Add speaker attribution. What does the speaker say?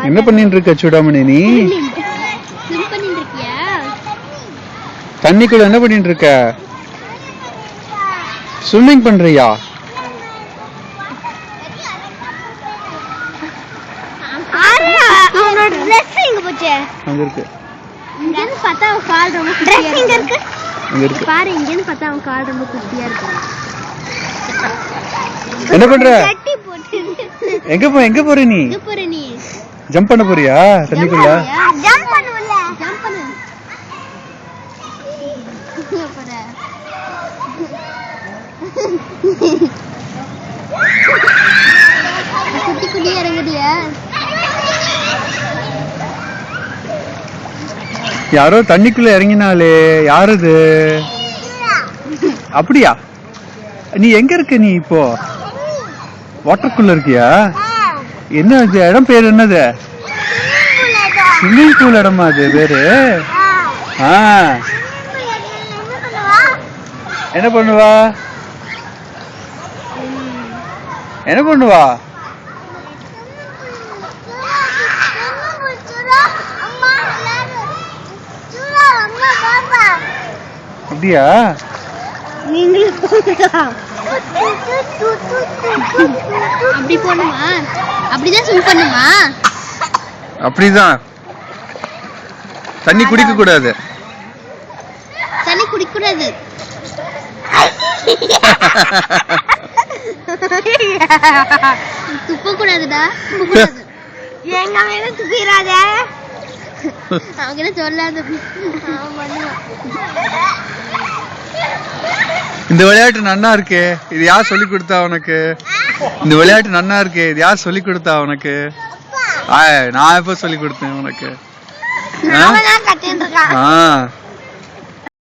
Speaker 1: என்ன பண்ணிட்டு இருக்க சூடாமணி? நீ தண்ணிக்குள்ள என்ன பண்ணிட்டு இருக்க? ஸ்விம்மிங் பண்றியா? அங்க இருக்கு.
Speaker 2: இங்கன்னு பார்த்தா அவன் கால் ரொம்ப குட்டியா இருக்கு. அங்க இருக்கு பாரு. இங்கன்னு பார்த்தா அவன் கால் ரொம்ப குட்டியா இருக்கு.
Speaker 1: என்ன பண்ற? எங்க போற நீ? ஜம்ப் பண்ண போறியா தண்ணிக்குள்ள?
Speaker 2: ஜம்ப் பண்ணுவல. ஜம்ப் பண்ணு. குட்டி குட்டியா இறங்குறியா?
Speaker 1: யாரோ தண்ணிக்குள்ள இறங்கினாலே. யாரு இது? அப்படியா? நீ எங்க இருக்க? நீ இப்போ வாட்டருக்குள்ள இருக்கியா? என்ன இடம் பேரு? என்னது? ஸ்விம்மிங் பூல் இடமா அது பேரு? என்ன பண்ணுவா? என்ன பண்ணுவா? அப்படியா?
Speaker 2: அப்படி போணுமா? அப்படிதான் ஸ்விம் பண்ணுமா?
Speaker 1: அப்படிதான். தண்ணி குடிக்க கூடாது.
Speaker 2: தண்ணி குடிக்க கூடாது. துப்ப கூடாதுடா. எங்க மேல துப்பிராத. அவங்க சொல்லாத.
Speaker 1: இந்த விளையாட்டு நன்னா இருக்கே. இது யார் சொல்லி கொடுத்தா உனக்கு? இந்த விளையாட்டு நன்னா இருக்கே. இது யார் சொல்லி கொடுத்தா உனக்கு? நான் எப்ப சொல்லி கொடுத்தேன் உனக்கு?